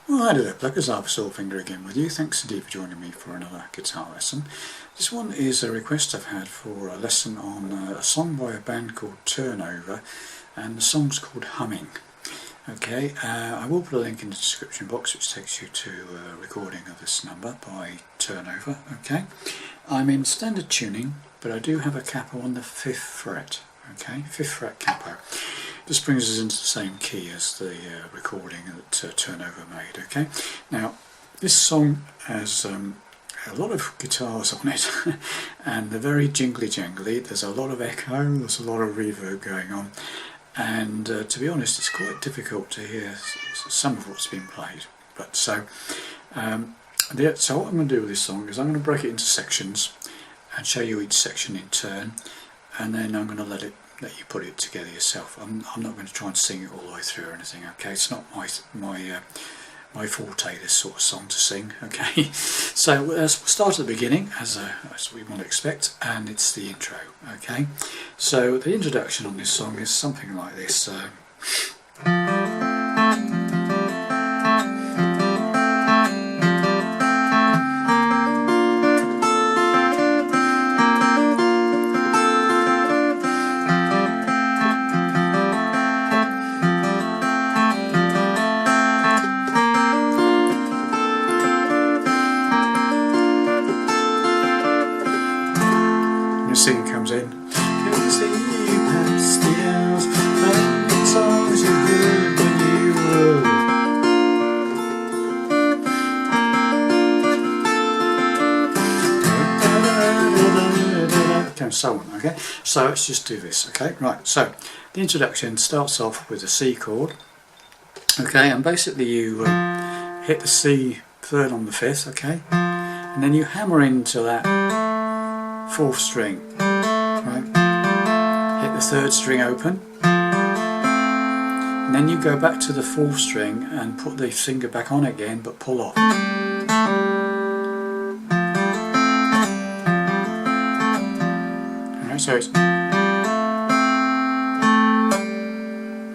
Well, hi there, Pluckers. Arthur Soulfinger again with you. Thanks indeed for joining me for another guitar lesson. This one is a request I've had for a lesson on a song by a band called Turnover, and the song's called Humming. Okay, I will put a link in the description box which takes you to a recording of this number by Turnover. Okay, I'm in standard tuning, but I do have a capo on the 5th fret. Okay, 5th fret capo. This brings us into the same key as the recording that Turnover made. Okay, now this song has a lot of guitars on it and they're very jingly jangly. There's a lot of echo, there's a lot of reverb going on, and to be honest it's quite difficult to hear some of what's been played. But so what I'm going to do with this song is I'm going to break it into sections and show you each section in turn, and then I'm going to let you put it together yourself. I'm not going to try and sing it all the way through or anything. Okay, it's not my forte, this sort of song to sing. Okay, so we'll start at the beginning as we want to expect, and it's the intro. Okay, so the introduction on this song is something like this. Singing comes in. Can see you past the hours, and the songs you heard when you were. Okay, and so on. Okay, so let's just do this. Okay, right. So the introduction starts off with a C chord. Okay, and basically you hit the C third on the 5th. Okay, and then you hammer into that 4th string, right? Hit the 3rd string open, and then you go back to the 4th string and put the finger back on again, but pull off. Alright, so it's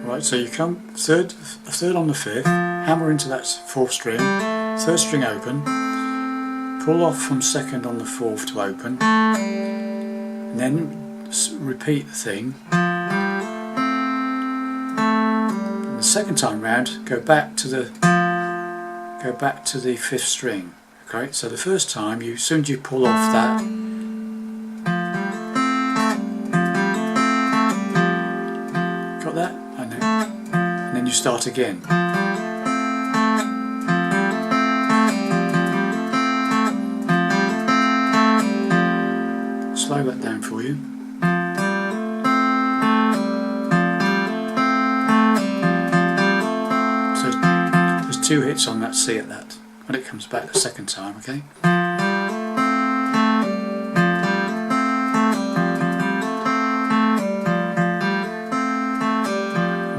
right. So you come third on the 5th, hammer into that 4th string, 3rd string open. Pull off from 2nd on the 4th to open, and then repeat the thing. And the second time round, go back to the 5th string. Okay, so the first time, as soon as you pull off that, got that, and then you start again. Slow that down for you. So there's 2 hits on that C at that when it comes back the second time. Okay.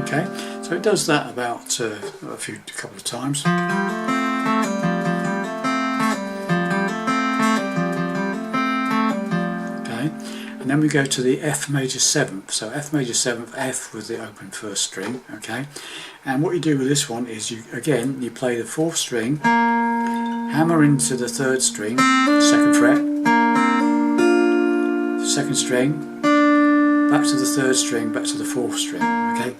Okay. So it does that about a couple of times. And then we go to the F major 7th. So F major 7th, F with the open 1st string. Okay, and what you do with this one is you play the 4th string, hammer into the 3rd string, 2nd fret, 2nd string, back to the 3rd string, back to the 4th string. Okay.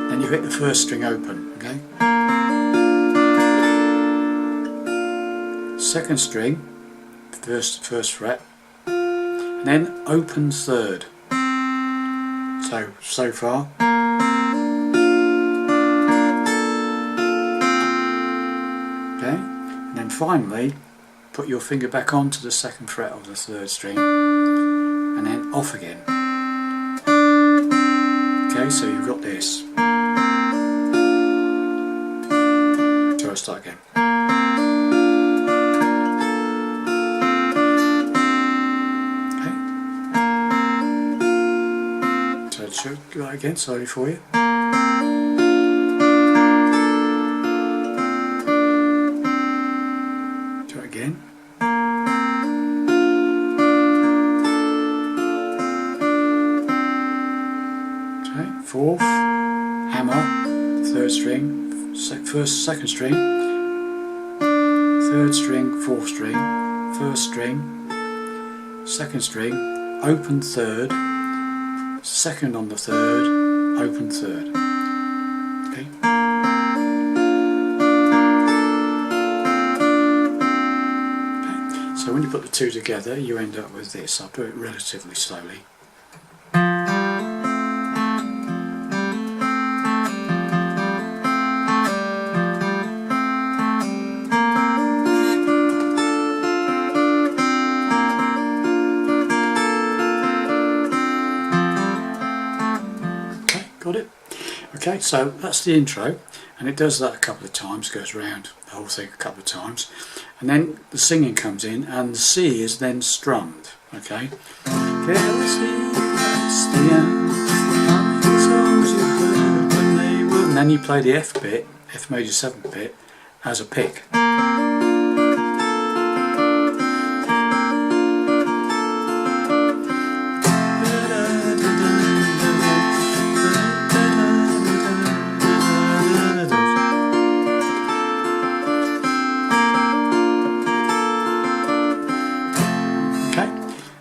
Then you hit the 1st string open. Okay. 2nd string, first fret, and then open 3rd. So far. Okay, and then finally put your finger back onto the 2nd fret of the 3rd string, and then off again. Okay, so you've got this. So I'll start again. Should do that again slowly for you. Do it again. Okay, fourth, hammer, third string, second string, third string, fourth string, first string, second string, open third, second on the third, open third. Okay. Okay. So when you put the two together, you end up with this. I'll do it relatively slowly. Got it? Okay, so that's the intro, and it does that a couple of times, goes around the whole thing a couple of times, and then the singing comes in, and the C is then strummed. Okay? And then you play the F bit, F major 7th bit, as a pick.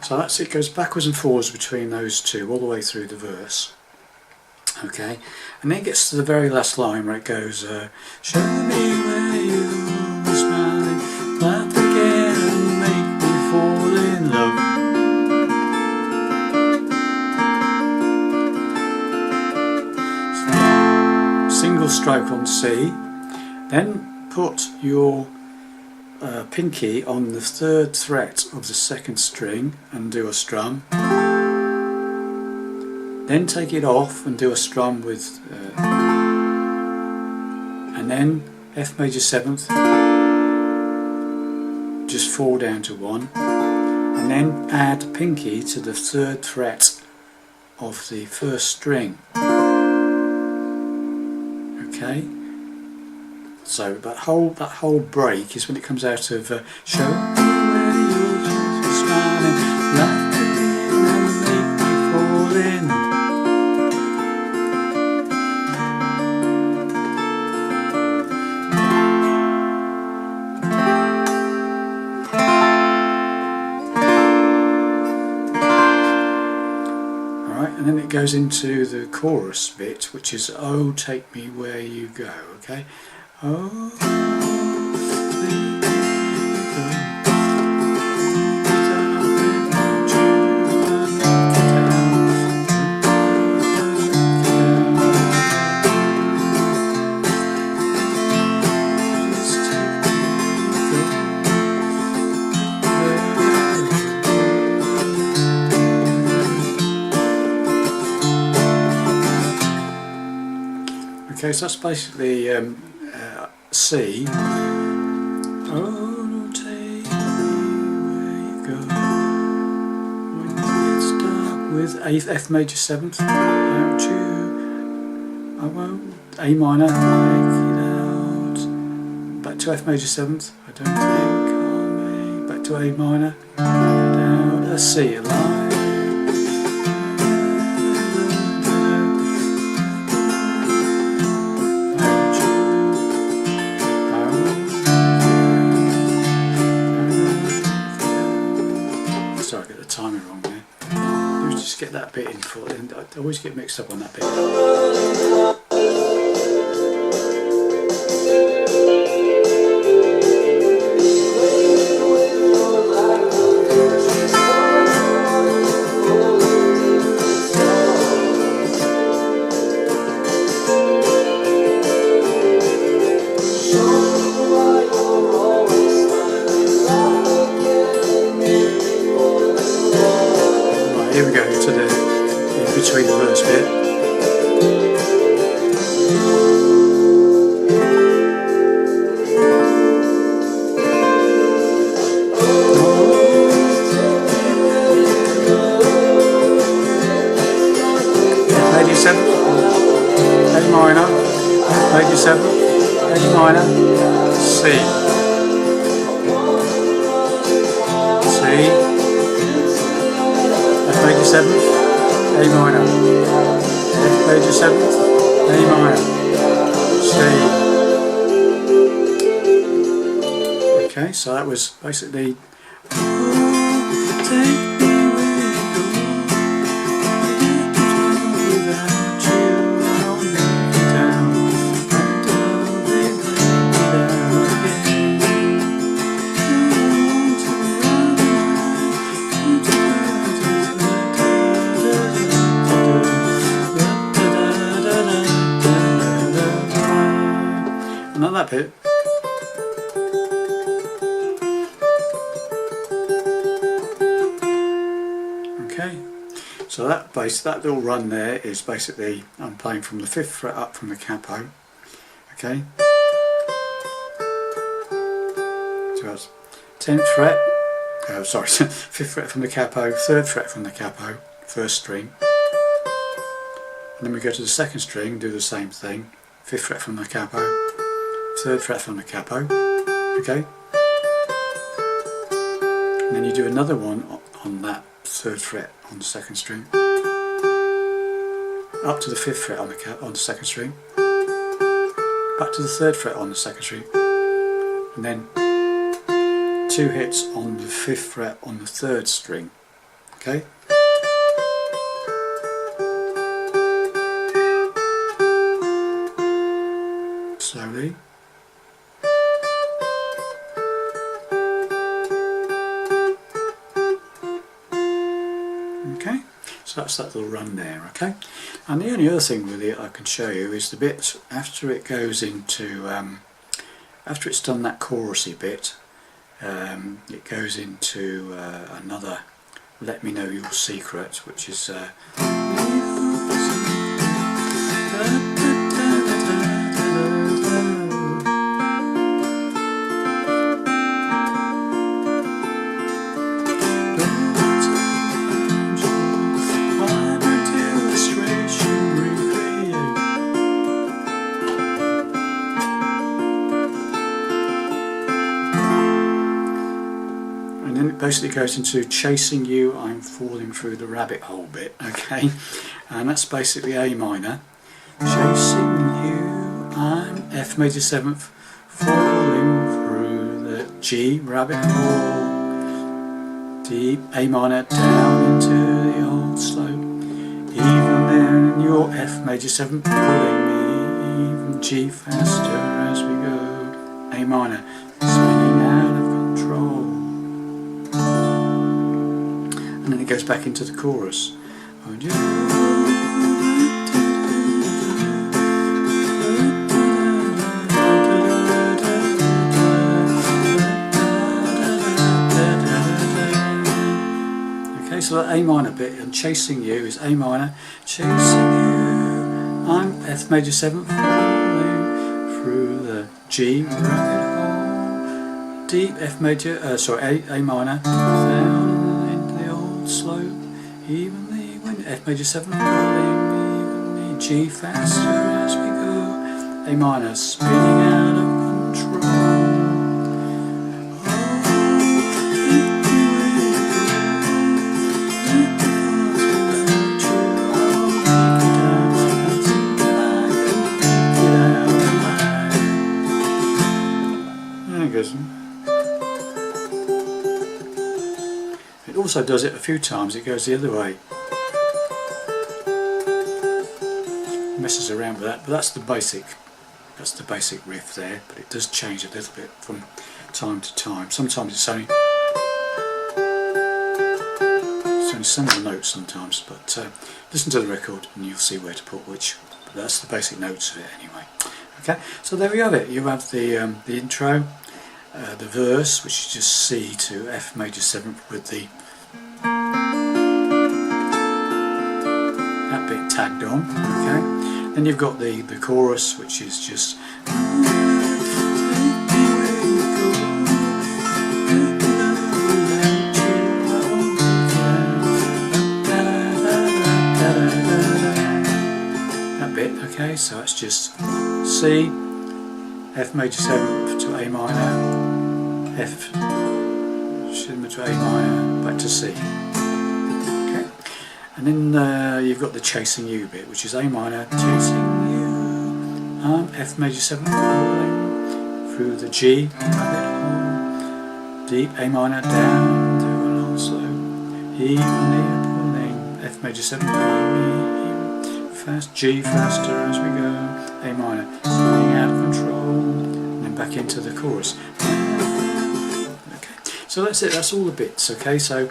So that's it, goes backwards and forwards between those two all the way through the verse. Okay, and then it gets to the very last line where it goes, show me where you were smiling, laugh again and make me fall in love. So, single stroke on C, then put your pinky on the third fret of the second string and do a strum, then take it off and do a strum with and then F major 7th, just fall down to 1, and then add pinky to the third fret of the first string. Okay, so that whole break is when it comes out of show me where you're smiling, laugh again and make me fall in. Alright, and then it goes into the chorus bit, which is oh take me where you go. Okay. Oh, okay, so that's basically C. Oh, take me where you go when it's dark, with F major 7th. Don't you? I won't. A minor. Make it out. Back to F major 7th. I don't think I'll make. Back to A minor. Down a C line. Sorry, I get the timing wrong there. Just get that bit in for it. I always get mixed up on that bit. Here we go to the in between the verse bit. Major 7th, A minor, major 7th, A minor, C, C. F major 7th, A minor, F major 7th, A minor, C. Okay, so that was basically take me where you go, without you I'll make it down, until they bring me down again. Not that bit. Okay, so that little run there is basically I'm playing from the 5th fret up from the capo. Okay, so that's 10th fret. Sorry, 5th fret from the capo, 3rd fret from the capo, 1st string, and then we go to the 2nd string, do the same thing, 5th fret from the capo, 3rd fret from the capo. Okay, and then you do another one on that 3rd fret on the 2nd string, up to the 5th fret on the 2nd string, back to the 3rd fret on the 2nd string, and then 2 hits on the 5th fret on the 3rd string. Okay. Slowly. Okay, so that's that little run there. Okay, and the only other thing with it I can show you is the bit after it goes into after it's done that chorusy bit, it goes into another "Let Me Know Your Secret," which is basically goes into "Chasing You, I'm Falling Through the Rabbit Hole" bit, okay, and that's basically A minor, chasing you, I'm F major 7th, falling through the G rabbit hole, D A minor down into the old slope, even then your F major 7th pulling me, even G faster as we go, A minor spinning out of control. And then it goes back into the chorus. Okay, so that A minor bit and "Chasing You" is A minor, chasing you, I'm F major 7th, falling through the G rabbit hole, D F major, A minor, down slope, evenly when F major 7th, pulling evenly, G faster as we go, A minor spinning out of control. There it goes. It also does it a few times, it goes the other way. Messes around with that, but that's the basic riff there, but it does change a little bit from time to time. Sometimes it's only single notes sometimes, but listen to the record and you'll see where to put which, but that's the basic notes of it anyway. Okay, so there we have it. You have the intro, the verse, which is just C to F major 7th with that bit tagged on. Okay, then you've got the chorus, which is just that bit. Okay, so it's just C, F major 7th to A minor, F to A minor, back to C. Okay, And then you've got the chasing you bit, which is A minor, chasing you, F major 7 falling through the G, rabbit hole, deep A minor down to an also, E near pulling, F major 7 falling, E fast, G faster as we go, A minor, spinning out of control, and then back into the chorus. Okay, so that's it, that's all the bits, okay, so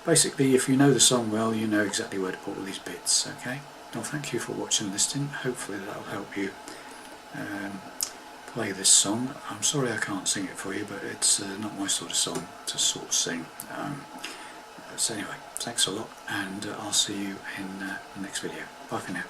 basically if you know the song well, you know exactly where to put all these bits, okay. Well, thank you for watching and listening, hopefully that'll help you play this song. I'm sorry I can't sing it for you, but it's not my sort of song to sort of sing. So anyway, thanks a lot, and I'll see you in the next video. Bye for now.